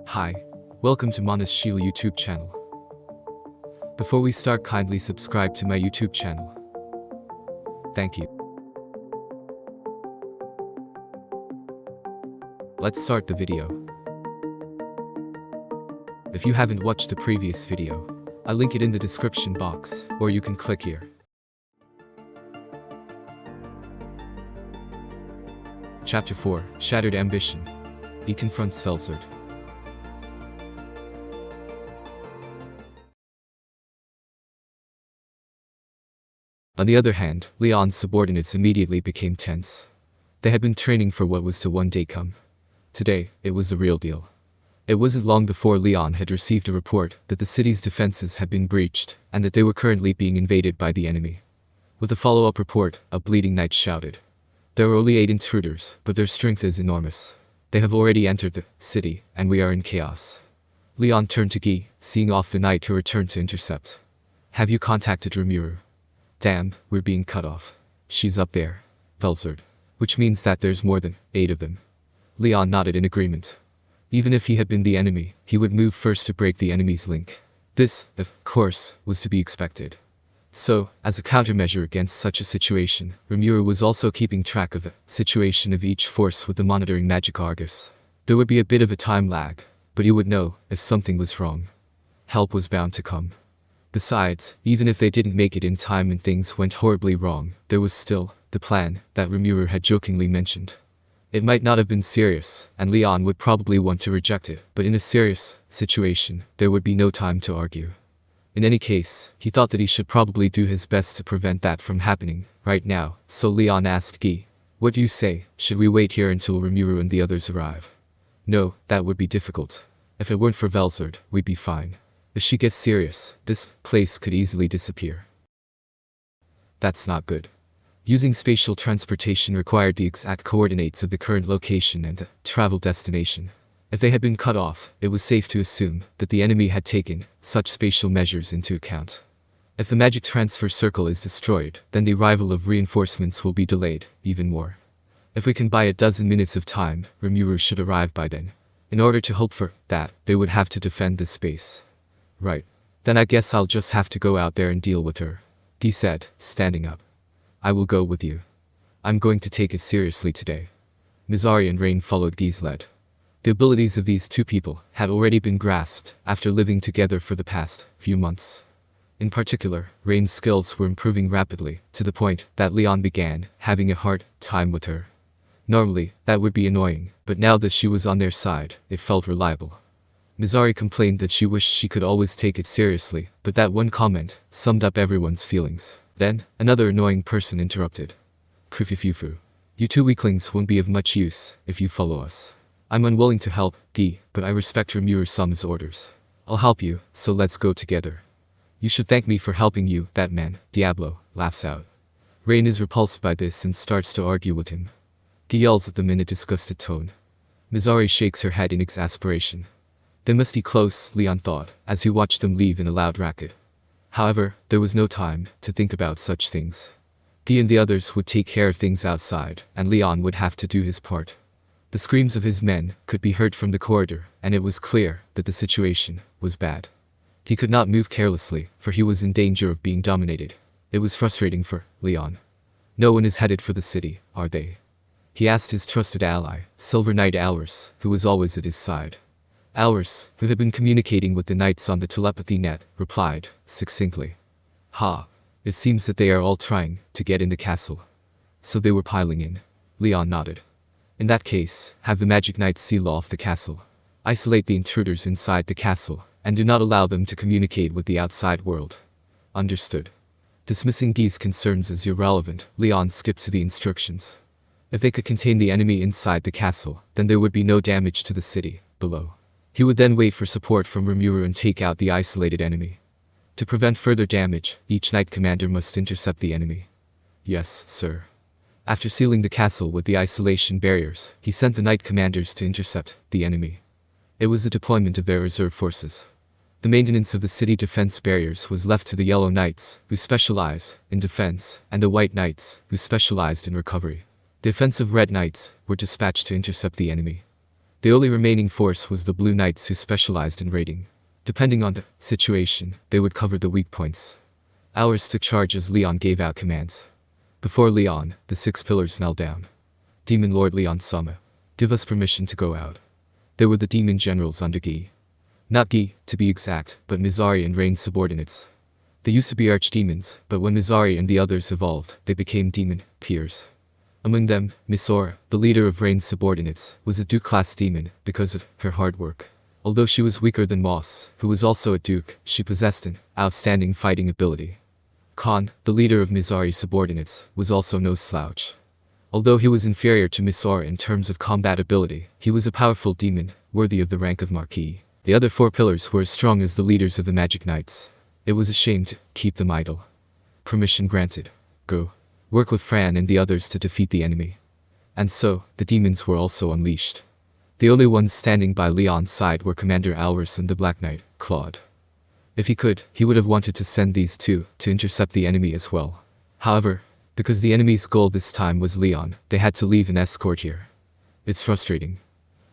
Hi, welcome to Manas Shil YouTube channel. Before we start, kindly subscribe to my YouTube channel. Thank you. Let's start the video. If you haven't watched the previous video, I'll link it in the description box, or you can click here. Chapter 4, Shattered Ambition. He confronts Velzard. On the other hand, Leon's subordinates immediately became tense. They had been training for what was to one day come. Today, it was the real deal. It wasn't long before Leon had received a report that the city's defenses had been breached, and that they were currently being invaded by the enemy. With a follow-up report, a bleeding knight shouted. There are only 8 intruders, but their strength is enormous. They have already entered the city, and we are in chaos. Leon turned to Guy, seeing off the knight who returned to intercept. Have you contacted Rimuru? Damn, we're being cut off. She's up there. Velzard. Which means that there's more than 8 of them. Leon nodded in agreement. Even if he had been the enemy, he would move first to break the enemy's link. This, of course, was to be expected. So, as a countermeasure against such a situation, Rimuru was also keeping track of the situation of each force with the monitoring magic Argus. There would be a bit of a time lag, but he would know if something was wrong. Help was bound to come. Besides, even if they didn't make it in time and things went horribly wrong, there was still the plan that Rimuru had jokingly mentioned. It might not have been serious, and Leon would probably want to reject it, but in a serious situation, there would be no time to argue. In any case, he thought that he should probably do his best to prevent that from happening right now, so Leon asked Guy, "What do you say, should we wait here until Rimuru and the others arrive?" No, that would be difficult. If it weren't for Velzard, we'd be fine. If she gets serious, this place could easily disappear. That's not good. Using spatial transportation required the exact coordinates of the current location and the travel destination. If they had been cut off, it was safe to assume that the enemy had taken such spatial measures into account. If the magic transfer circle is destroyed, then the arrival of reinforcements will be delayed even more. If we can buy a dozen minutes of time, Rimuru should arrive by then. In order to hope for that, they would have to defend this space. Right. Then I guess I'll just have to go out there and deal with her, he said, standing up. I will go with you. I'm going to take it seriously today. Mizari and Rain followed Guy's lead. The abilities of these two people had already been grasped after living together for the past few months. In particular, Rain's skills were improving rapidly, to the point that Leon began having a hard time with her. Normally, that would be annoying, but now that she was on their side, it felt reliable. Mizari complained that she wished she could always take it seriously, but that one comment summed up everyone's feelings. Then, another annoying person interrupted. Kufifufu. You two weaklings won't be of much use if you follow us. I'm unwilling to help, Guy, but I respect Rimuru-sama's orders. I'll help you, so let's go together. You should thank me for helping you, that man, Diablo, laughs out. Rain is repulsed by this and starts to argue with him. Guy yells at them in a disgusted tone. Mizari shakes her head in exasperation. They must be close, Leon thought, as he watched them leave in a loud racket. However, there was no time to think about such things. Guy and the others would take care of things outside, and Leon would have to do his part. The screams of his men could be heard from the corridor, and it was clear that the situation was bad. He could not move carelessly, for he was in danger of being dominated. It was frustrating for Leon. No one is headed for the city, are they? He asked his trusted ally, Silver Knight Alwars, who was always at his side. Alwars, who had been communicating with the knights on the telepathy net, replied, succinctly. Ha! It seems that they are all trying to get in the castle. So they were piling in. Leon nodded. In that case, have the magic knights seal off the castle. Isolate the intruders inside the castle, and do not allow them to communicate with the outside world. Understood. Dismissing Guy's concerns as irrelevant, Leon skipped to the instructions. If they could contain the enemy inside the castle, then there would be no damage to the city below. He would then wait for support from Rimuru and take out the isolated enemy. To prevent further damage, each knight commander must intercept the enemy. Yes, sir. After sealing the castle with the isolation barriers, he sent the knight commanders to intercept the enemy. It was the deployment of their reserve forces. The maintenance of the city defense barriers was left to the Yellow Knights, who specialized in defense, and the White Knights, who specialized in recovery. The offensive Red Knights were dispatched to intercept the enemy. The only remaining force was the Blue Knights, who specialized in raiding. Depending on the situation, they would cover the weak points. Ours took charge as Leon gave out commands. Before Leon, the 6 pillars knelt down. Demon Lord Leon Sama, give us permission to go out. There were the demon generals under Gi. Not Gi, to be exact, but Mizari and Rain's subordinates. They used to be archdemons, but when Mizari and the others evolved, they became demon peers. Among them, Misora, the leader of Rain's subordinates, was a Duke-class demon because of her hard work. Although she was weaker than Moss, who was also a Duke, she possessed an outstanding fighting ability. Khan, the leader of Mizari's subordinates, was also no slouch. Although he was inferior to Misora in terms of combat ability, he was a powerful demon, worthy of the rank of Marquis. The other 4 pillars were as strong as the leaders of the Magic Knights. It was a shame to keep them idle. Permission granted. Go. Work with Fran and the others to defeat the enemy. And so, the demons were also unleashed. The only ones standing by Leon's side were Commander Alris and the Black Knight, Claude. If he could, he would have wanted to send these 2 to intercept the enemy as well. However, because the enemy's goal this time was Leon, they had to leave an escort here. It's frustrating.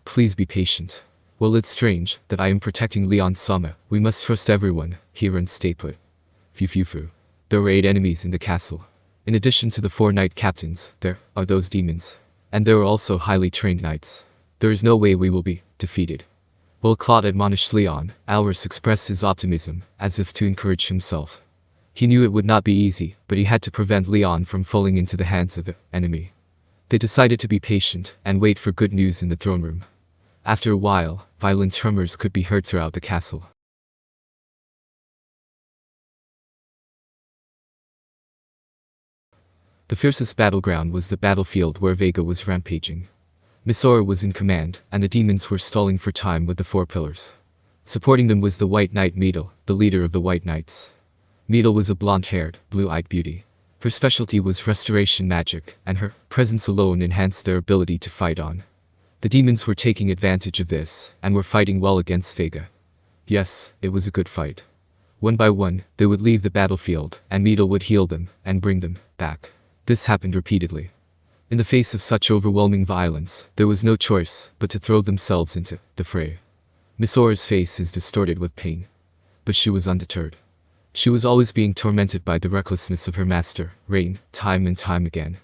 Please be patient. Well, it's strange that I am protecting Leon Sama. We must trust everyone here and stay put. Fufufu. There were 8 enemies in the castle. In addition to the 4 knight captains, there are those demons. And there are also highly trained knights. There is no way we will be defeated. While Claude admonished Leon, Alris expressed his optimism, as if to encourage himself. He knew it would not be easy, but he had to prevent Leon from falling into the hands of the enemy. They decided to be patient and wait for good news in the throne room. After a while, violent tremors could be heard throughout the castle. The fiercest battleground was the battlefield where Vega was rampaging. Misora was in command, and the demons were stalling for time with the 4 pillars. Supporting them was the White Knight Meadle, the leader of the White Knights. Meadle was a blonde-haired, blue-eyed beauty. Her specialty was restoration magic, and her presence alone enhanced their ability to fight on. The demons were taking advantage of this, and were fighting well against Vega. Yes, it was a good fight. One by one, they would leave the battlefield, and Meadle would heal them, and bring them back. This happened repeatedly. In the face of such overwhelming violence, there was no choice but to throw themselves into the fray. Misora's face is distorted with pain. But she was undeterred. She was always being tormented by the recklessness of her master, Rain, time and time again.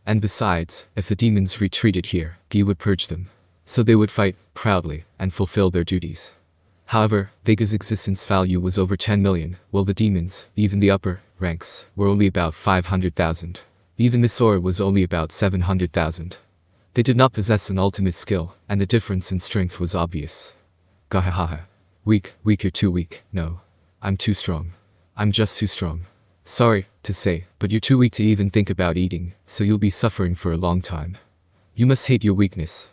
And besides, if the demons retreated here, Gi would purge them. So they would fight, proudly, and fulfill their duties. However, Vega's existence value was over 10 million, while the demons, even the upper ranks, were only about 500,000. Even Misora was only about 700,000. They did not possess an ultimate skill, and the difference in strength was obvious. Gahahaha. Weak, you're too weak. No. I'm too strong. I'm just too strong. Sorry to say, but you're too weak to even think about eating, so you'll be suffering for a long time. You must hate your weakness.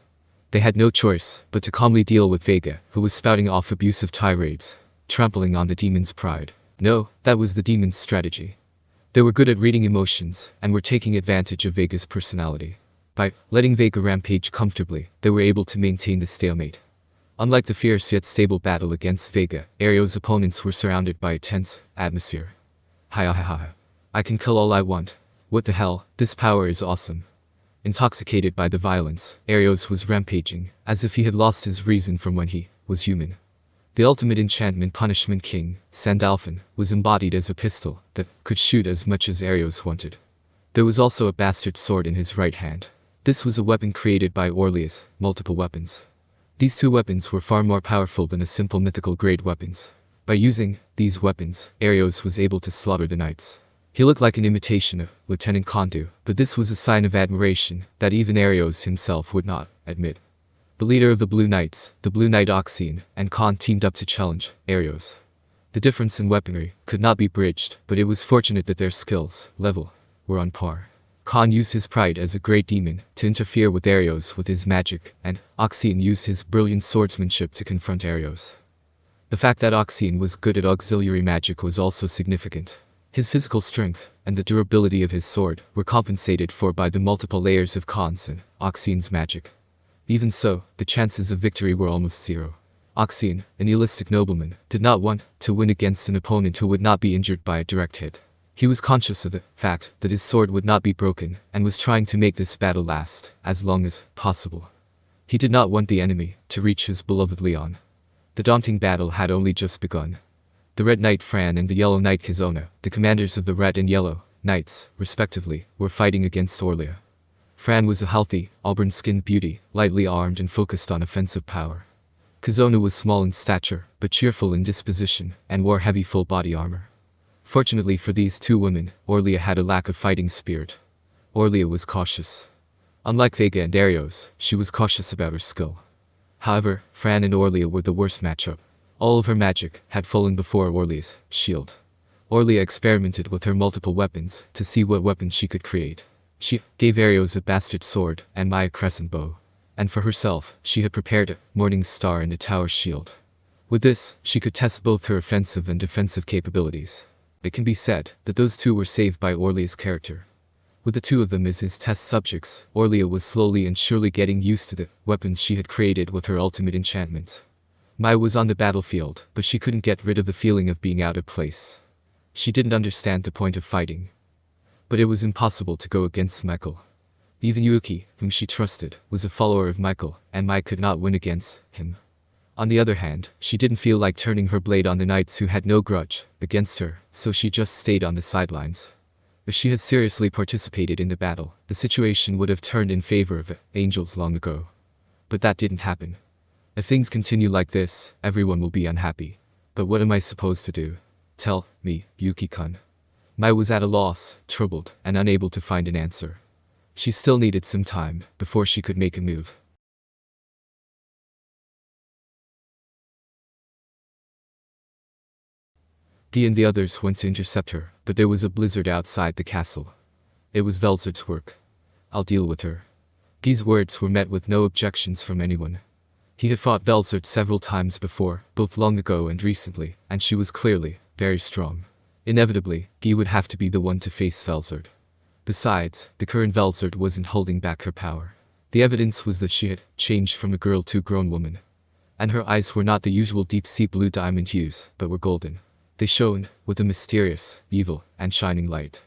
They had no choice but to calmly deal with Vega, who was spouting off abusive tirades, trampling on the demon's pride. No, that was the demon's strategy. They were good at reading emotions, and were taking advantage of Vega's personality. By letting Vega rampage comfortably, they were able to maintain the stalemate. Unlike the fierce yet stable battle against Vega, Ario's opponents were surrounded by a tense atmosphere. Hi. I can kill all I want. What the hell, this power is awesome. Intoxicated by the violence, Arios was rampaging, as if he had lost his reason from when he was human. The ultimate enchantment punishment king, Sandalphon, was embodied as a pistol that could shoot as much as Arios wanted. There was also a bastard sword in his right hand. This was a weapon created by Orleas, multiple weapons. These 2 weapons were far more powerful than a simple mythical grade weapons. By using these weapons, Arios was able to slaughter the knights. He looked like an imitation of Lieutenant Kondu, but this was a sign of admiration that even Arios himself would not admit. The leader of the Blue Knights, the Blue Knight Oxine, and Khan teamed up to challenge Arios. The difference in weaponry could not be bridged, but it was fortunate that their skills, level, were on par. Khan used his pride as a great demon to interfere with Arios with his magic, and Oxine used his brilliant swordsmanship to confront Arios. The fact that Oxine was good at auxiliary magic was also significant. His physical strength and the durability of his sword were compensated for by the multiple layers of Khan's and Oxine's magic. Even so, the chances of victory were almost zero. Oxine, an elistic nobleman, did not want to win against an opponent who would not be injured by a direct hit. He was conscious of the fact that his sword would not be broken, and was trying to make this battle last as long as possible. He did not want the enemy to reach his beloved Leon. The daunting battle had only just begun. The Red Knight Fran and the Yellow Knight Kizona, the commanders of the Red and Yellow Knights, respectively, were fighting against Orlia. Fran was a healthy, auburn-skinned beauty, lightly armed and focused on offensive power. Kizona was small in stature, but cheerful in disposition, and wore heavy full-body armor. Fortunately for these two women, Orlia had a lack of fighting spirit. Orlia was cautious. Unlike Vega and Darius, she was cautious about her skill. However, Fran and Orlia were the worst matchup. All of her magic had fallen before Orlia's shield. Orlia experimented with her multiple weapons to see what weapons she could create. She gave Arios a bastard sword and Maya a crescent bow. And for herself, she had prepared a morning star and a tower shield. With this, she could test both her offensive and defensive capabilities. It can be said that those two were saved by Orlia's character. With the two of them as his test subjects, Orlia was slowly and surely getting used to the weapons she had created with her ultimate enchantment. Maya was on the battlefield, but she couldn't get rid of the feeling of being out of place. She didn't understand the point of fighting. But it was impossible to go against Michael. Even Yuki, whom she trusted, was a follower of Michael, and Maya could not win against him. On the other hand, she didn't feel like turning her blade on the knights who had no grudge against her, so she just stayed on the sidelines. If she had seriously participated in the battle, the situation would have turned in favor of the angels long ago. But that didn't happen. If things continue like this, everyone will be unhappy. But what am I supposed to do? Tell me, Yuki-kun. Maya was at a loss, troubled, and unable to find an answer. She still needed some time before she could make a move. Guy and the others went to intercept her, but there was a blizzard outside the castle. It was Velzard's work. I'll deal with her. Guy's words were met with no objections from anyone. He had fought Velzard several times before, both long ago and recently, and she was clearly very strong. Inevitably, Guy would have to be the one to face Velzard. Besides, the current Velzard wasn't holding back her power. The evidence was that she had changed from a girl to a grown woman. And her eyes were not the usual deep-sea blue diamond hues, but were golden. They shone with a mysterious, evil, and shining light.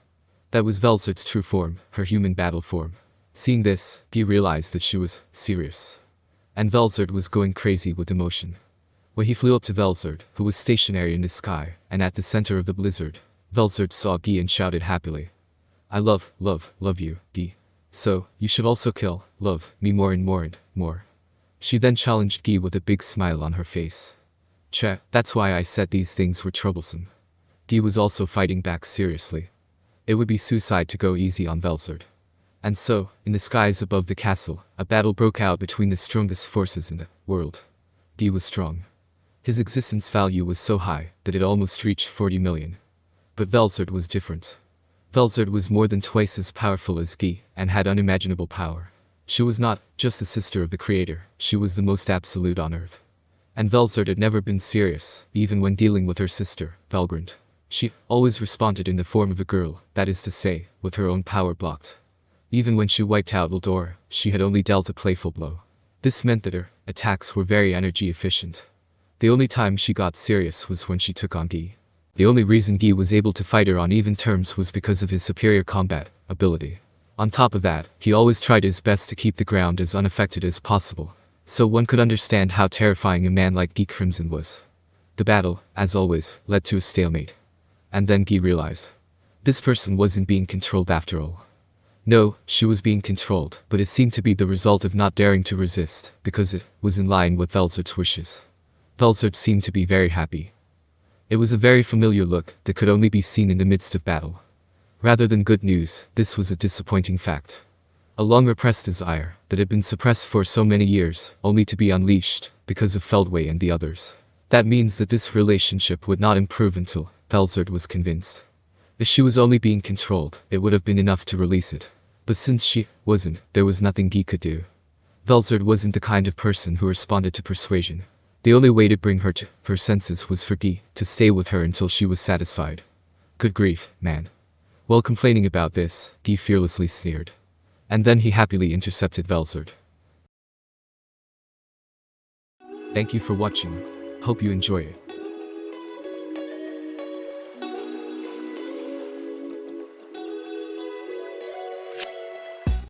That was Velzard's true form, her human battle form. Seeing this, Guy realized that she was serious. And Velzard was going crazy with emotion. When he flew up to Velzard, who was stationary in the sky, and at the center of the blizzard, Velzard saw Guy and shouted happily. I love you, Guy. So, you should also love me more and more and more. She then challenged Guy with a big smile on her face. Che, that's why I said these things were troublesome. Guy was also fighting back seriously. It would be suicide to go easy on Velzard. And so, in the skies above the castle, a battle broke out between the strongest forces in the world. Guy was strong. His existence value was so high that it almost reached 40 million. But Velzard was different. Velzard was more than twice as powerful as Guy, and had unimaginable power. She was not just the sister of the creator, she was the most absolute on earth. And Velzard had never been serious, even when dealing with her sister, Valgrand. She always responded in the form of a girl, that is to say, with her own power blocked. Even when she wiped out Eldora, she had only dealt a playful blow. This meant that her attacks were very energy efficient. The only time she got serious was when she took on Guy. The only reason Guy was able to fight her on even terms was because of his superior combat ability. On top of that, he always tried his best to keep the ground as unaffected as possible. So one could understand how terrifying a man like Guy Crimson was. The battle, as always, led to a stalemate. And then Guy realized. This person wasn't being controlled after all. No, she was being controlled, but it seemed to be the result of not daring to resist, because it was in line with Velzard's wishes. Velzard seemed to be very happy. It was a very familiar look that could only be seen in the midst of battle. Rather than good news, this was a disappointing fact. A long-repressed desire that had been suppressed for so many years, only to be unleashed because of Feldway and the others. That means that this relationship would not improve until Velzard was convinced. If she was only being controlled, it would have been enough to release it. But since she wasn't, there was nothing Guy could do. Velzard wasn't the kind of person who responded to persuasion. The only way to bring her to her senses was for Guy to stay with her until she was satisfied. Good grief, man. While complaining about this, Guy fearlessly sneered. And then he happily intercepted Velzard. Thank you for watching. Hope you enjoy it.